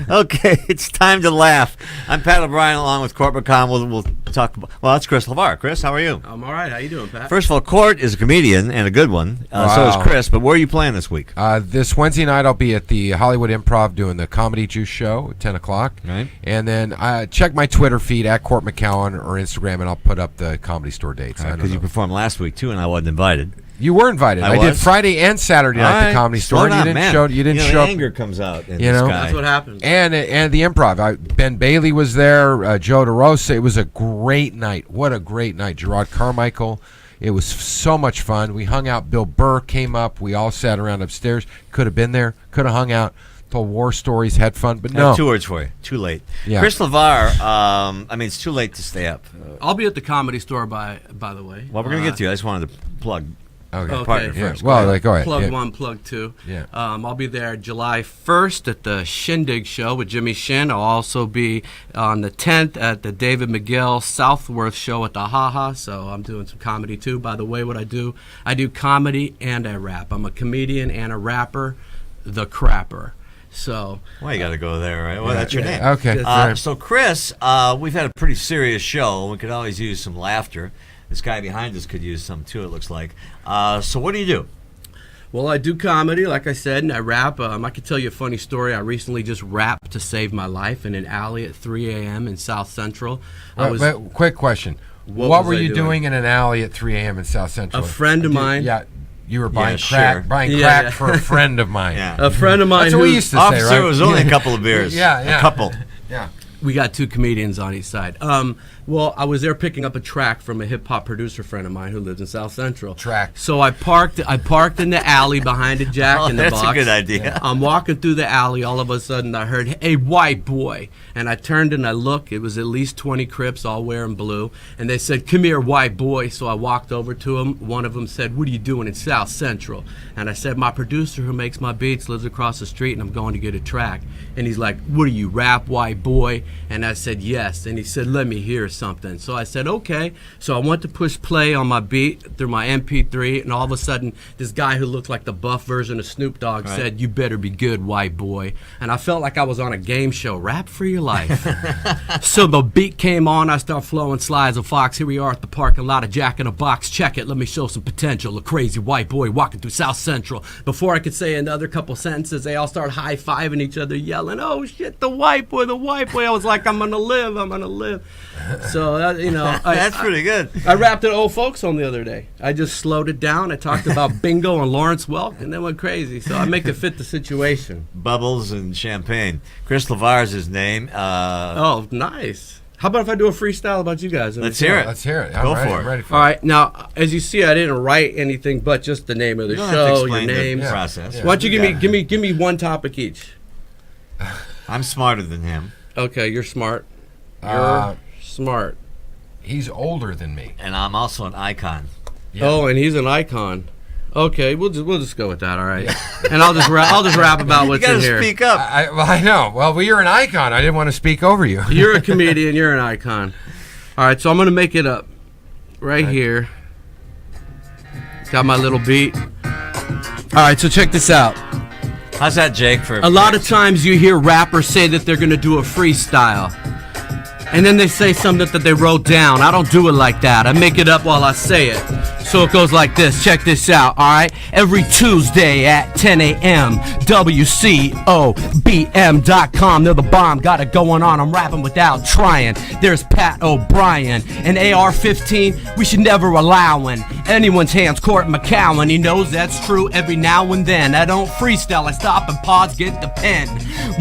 Okay, it's time to laugh. I'm Pat O'Brien along with Court McCown. We'll talk about, well, that's Chris LeVar. Chris, how are you? I'm all right. How you doing, Pat? First of all, Court is a comedian and a good one. Wow. So is Chris. But where are you playing this week? This Wednesday night, I'll be at the Hollywood Improv doing the Comedy Juice show at 10 o'clock. Right. And then check my Twitter feed at Court McCown or Instagram, and I'll put up the Comedy Store dates. Because you performed last week, too, and I wasn't invited. You were invited. I did Friday and Saturday night at the Comedy Store. And you didn't show. You didn't show the up. anger comes out in You this know? guy. That's what happens. And the Improv. Ben Bailey was there. Joe DeRosa. It was a great night. What a great night. Gerard Carmichael. It was so much fun. We hung out. Bill Burr came up. We all sat around upstairs. Could have been there. Could have hung out. Told war stories. Had fun. But I no. have 2 words for you. Too late. Yeah. Chris LeVar, it's too late to stay up. I'll be at the Comedy Store, by the way. Well, we're going to get to you. I just wanted to plug. Okay. Partner Yeah. first. Well, go ahead. Plug Yeah. 1, plug 2. Yeah. I'll be there July 1st at the Shindig show with Jimmy Shin. I'll also be on the 10th at the David McGill Southworth show at the Ha-Ha. So I'm doing some comedy too. By the way, what I do comedy and I rap. I'm a comedian and a rapper, the crapper. So Well, you got to go there, right? Well, that's your name. Okay. So, Chris, we've had a pretty serious show. We could always use some laughter. This guy behind us could use some, too, it looks like. So what do you do? Well, I do comedy, like I said, and I rap. I could tell you a funny story. I recently just rapped to save my life in an alley at 3 a.m. in South Central. Quick question. What were you doing in an alley at 3 a.m. in South Central? A friend of mine. Yeah. You were buying crack. Sure. Buying crack for a friend of mine. Yeah. A friend of mine That's what we used to say, Officer, right? it was only a couple of beers. Yeah. A couple. Yeah. We got 2 comedians on each side. Well, I was there picking up a track from a hip-hop producer friend of mine who lives in South Central. Track. So I parked in the alley behind a Jack in the that's Box. a good idea. Yeah. I'm walking through the alley. All of a sudden, I heard, "Hey, white boy." And I turned and I looked. It was at least 20 Crips all wearing blue. And they said, "Come here, white boy." So I walked over to them. One of them said, "What are you doing in South Central?" And I said, "My producer who makes my beats lives across the street and I'm going to get a track." And he's like, "What are you, rap, white boy?" And I said, "Yes." And he said, "Let me hear something." So I said, "Okay." So I went to push play on my beat through my MP3, and all of a sudden, this guy who looked like the buff version of Snoop Dogg said, "You better be good, white boy." And I felt like I was on a game show, rap for your life. So the beat came on, I start flowing slides of Fox. Here we are at the parking lot, a Jack in a Box. Check it, let me show some potential. A crazy white boy walking through South Central. Before I could say another couple sentences, they all start high-fiving each other, yelling, "Oh shit, the white boy, the white boy." I was like, I'm gonna live. So That's pretty good. I rapped at Old Folks Home the other day. I just slowed it down. I talked about bingo and Lawrence Welk, and then went crazy. So I make it fit the situation. Bubbles and champagne. Chris LeVar is his name. Oh, nice. How about if I do a freestyle about you guys? Let's hear it. Let's hear it. Go I'm for it. ready for All right. Now, as you see, I didn't write anything but just the name of the You don't have to show, your explain the names. process. Why don't you give me one topic each? I'm smarter than him, Okay, you're smart. Uh, Smart. He's older than me. and I'm also an icon. Yeah. Oh, and he's an icon. Okay, we'll just go with that. All right. And I'll just rap about You what's got in to here. speak up. I know. Well, you're an icon. I didn't want to speak over you. You're a comedian. You're an icon. All right, so I'm gonna make it up right here. Got my little beat. All right, so check this out. How's that, Jake? For A lot of times you hear rappers say that they're gonna do a freestyle, and then they say something that they wrote down. I don't do it like that. I make it up while I say it. So it goes like this. Check this out, all right? Every Tuesday at 10 a.m., WCOBM.com. They're the bomb. Got it going on. I'm rapping without trying. There's Pat O'Brien. And AR-15, we should never allow in anyone's hands. Court McCown, he knows that's true every now and then. I don't freestyle. I stop and pause, get the pen.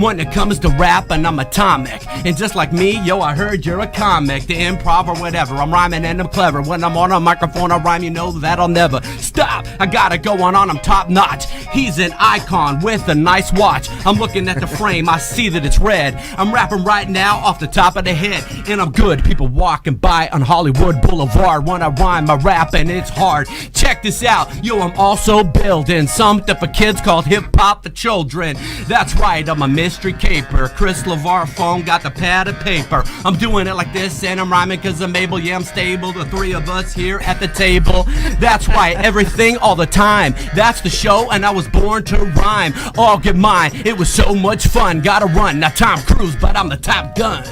When it comes to rapping, I'm atomic. And just like me, yo, I heard you're a comic. The improv or whatever. I'm rhyming and I'm clever. When I'm on a microphone, I rhyme, you know that I'll never stop. I got it going on, I'm top notch. He's an icon with a nice watch. I'm looking at the frame, I see that it's red. I'm rapping right now off the top of the head. And I'm good, people walking by on Hollywood Boulevard. When I rhyme, I rap and it's hard. Check this out, yo, I'm also building something for kids called hip hop for children. That's right, I'm a mystery caper. Chris LeVar phone, got the pad of paper. I'm doing it like this and I'm rhyming cause I'm able, yeah, I'm stable. The three of us here at the table. That's right, everything all the time. That's the show, and I was was born to rhyme. All get mine. It was so much fun. Gotta run. Now Tom Cruise, but I'm the Top Gun.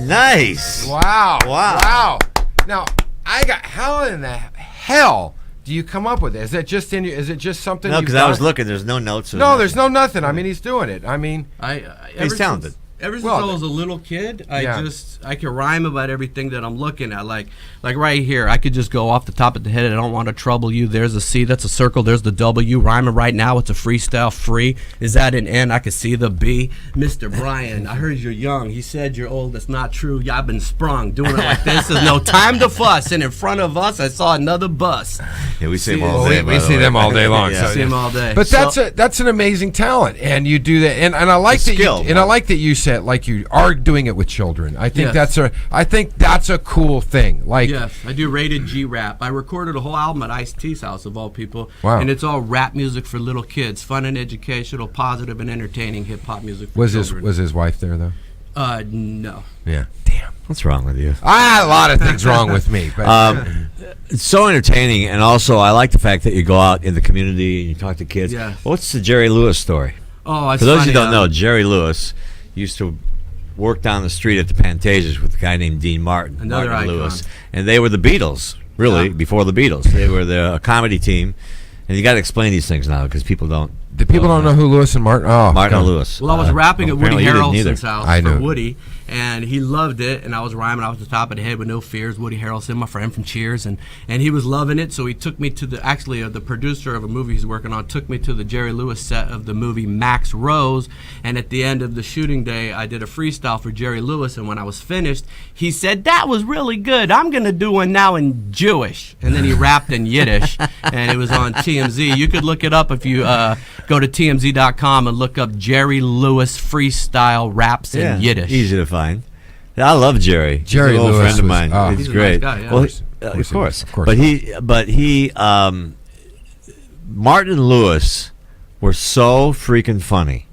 Nice. Wow. Wow. Wow. Now, how in the hell do you come up with it? Is it just is it just something No, you've because I was done? looking. There's no notes. or No, nothing. there's no nothing. I mean, he's doing it. I mean, He's talented. Ever since Well, I was a little kid, yeah. I can rhyme about everything that I'm looking at. Like right here, I could just go off the top of the head. I don't want to trouble you. There's a C, that's a circle. There's the W. Rhyming right now. It's a freestyle free. Is that an N? I can see the B. Mr. Brian, I heard you're young. He said you're old. That's not true. Yeah, I've been sprung. Doing it like this. There's no time to fuss. And in front of us, I saw another bus. Yeah, we see See, them all we- day. we by the see way. them all day long, Yeah. so- See him all day. but So- that's an amazing talent, and you do that, and I like that skill, you, and I like that you said like you are doing it with children. I think Yes. I think that's a cool thing. Like, Yes, I do rated G rap. I recorded a whole album at Ice-T's house of all people. Wow. And it's all rap music for little kids, fun and educational, positive and entertaining hip hop music for was children. his wife there though? No. Yeah. Damn. What's wrong with you? I had a lot of things wrong with me, but It's so entertaining, and also I like the fact that you go out in the community and you talk to kids. Yeah. What's the Jerry Lewis story? Oh, it's For those funny, who don't know, Jerry Lewis used to work down the street at the Pantages with a guy named Dean Martin. Another Martin icon. Lewis, and they were the Beatles. Really, Yeah. before the Beatles, they were a comedy team, and you got to explain these things now because people don't. the people don't know who Lewis and Martin. Oh, Martin God. Lewis. Well, I was rapping at Woody apparently you didn't either. Harrelson's house I for know. Woody, and he loved it, and I was rhyming off the top of the head with no fears. Woody Harrelson, my friend from Cheers, and he was loving it, so he took me to the producer of a movie he's working on took me to the Jerry Lewis set of the movie Max Rose, and at the end of the shooting day, I did a freestyle for Jerry Lewis, and when I was finished, he said, "That was really good. I'm going to do one now in Jewish," and then he rapped in Yiddish, and it was on TMZ. You could look it up if you go to TMZ.com and look up Jerry Lewis freestyle raps in Yiddish. Easy to find. I love Jerry. Jerry He's an old Lewis friend of was- mine. oh. He's He's a great. nice guy, yeah. Well, Of course. But he, Martin Lewis were so freaking funny,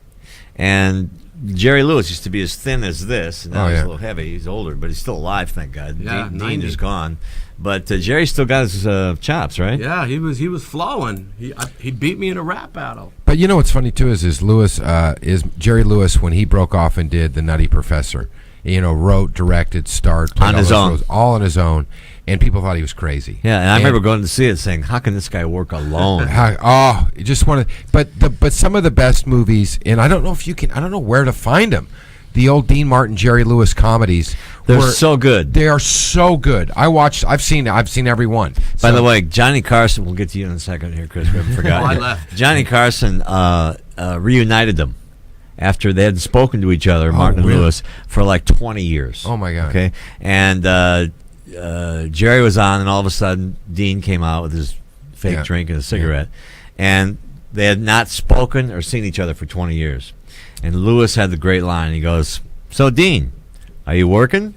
and Jerry Lewis used to be as thin as this, and now Oh, he's yeah. a little heavy. He's older, but he's still alive, thank God. Yeah, Dean 90. is gone, but Jerry still got his chops, right? Yeah, he was flowing. He beat me in a rap battle. But you know what's funny too is Lewis is Jerry Lewis when he broke off and did the Nutty Professor. You know, wrote, directed, starred, played On all his those own. roles, all on his own, and people thought he was crazy. Yeah, and I remember going to see it, saying, "How can this guy work alone?" You just want to. But some of the best movies, and I don't know if you can. I don't know where to find them. The old Dean Martin, Jerry Lewis comedies. They're so good. They are so good. I've seen every one. By So- the way, Johnny Carson, we'll get to you in a second here, Chris. We haven't forgotten. Oh, I you. left. Johnny Carson reunited them after they had spoken to each other, Martin and really? Lewis, for like 20 years. Oh, my God. Okay, and Jerry was on, and all of a sudden, Dean came out with his fake Yeah. drink and a cigarette, and they had not spoken or seen each other for 20 years. And Lewis had the great line. He goes, "So, Dean, are you working?"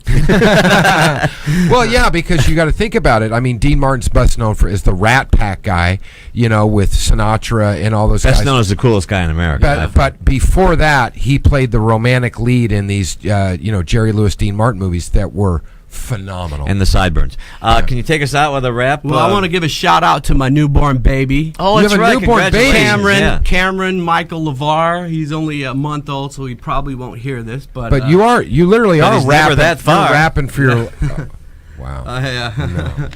Well, yeah, because you got to think about it. I mean, Dean Martin's best known for is the Rat Pack guy, you know, with Sinatra and all those Best guys. known as the coolest guy in America. But before that, he played the romantic lead in these, Jerry Lewis, Dean Martin movies that were phenomenal. And the sideburns. Can you take us out with a rap? Well, I want to give a shout out to my newborn baby. Oh, You that's have a right. newborn baby. Congratulations. Cameron Michael LeVar. He's only a month old, so he probably won't hear this. But but you literally But are he's never rapping. that far. You're rapping for your. Wow. yeah.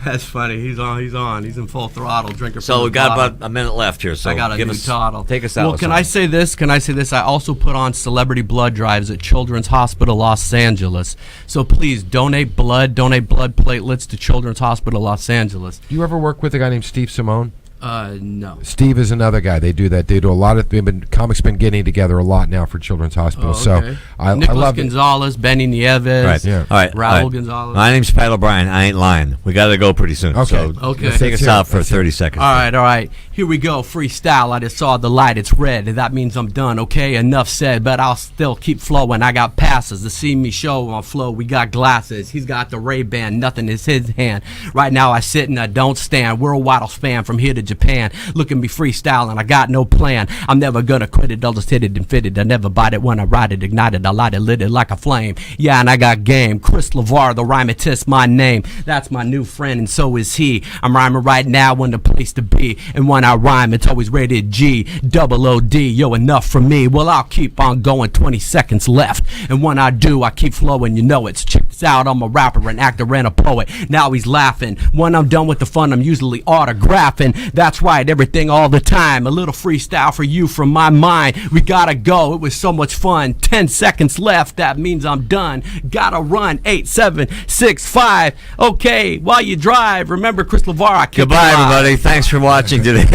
That's funny. He's on. He's in full throttle. Drinking. So from we've the got bottle. about a minute left here. So I got a give new us, toddle. Take us out. Well, with can I something. say this? I also put on celebrity blood drives at Children's Hospital Los Angeles. So please donate blood platelets to Children's Hospital Los Angeles. You ever work with a guy named Steve Simone? No. Steve is another guy. They do that. They do a lot of. Comics been getting together a lot now for Children's Hospital. Oh, okay. So I Nicholas love it. Gonzalez, Benny Nieves, Right. Yeah. All right. Raul all right. Gonzalez. My name's Pat O'Brien. I ain't lying. We got to go pretty soon. Okay. So Okay. take us Let's out hear it. for 30 seconds. All right. Here we go. Freestyle. I just saw the light. It's red. That means I'm done. Okay, enough said, but I'll still keep flowing. I got passes to see me show on flow. We got glasses. He's got the Ray-Ban. Nothing is his hand. Right now I sit and I don't stand. Worldwide I'll span from here to Japan. Look at me freestyling. I got no plan. I'm never gonna quit it. I'll just hit it and fit it. I never bite it when I ride it. Ignite it. I light it. Lit it like a flame. Yeah, and I got game. Chris LeVar, the rhymetist, my name. That's my new friend, and so is he. I'm rhyming right now in the place to be. And one when I rhyme, it's always rated G, double O-D. Yo, enough from me. Well, I'll keep on going, 20 seconds left. And when I do, I keep flowing, you know it's. Check this out, I'm a rapper, an actor, and a poet. Now he's laughing. When I'm done with the fun, I'm usually autographing. That's right, everything all the time. A little freestyle for you from my mind. We gotta go, it was so much fun. 10 seconds left, that means I'm done. Gotta run, 8, 7, 6, 5. Okay, while you drive, remember Chris LeVar, I keep Goodbye, everybody. Thanks for watching today.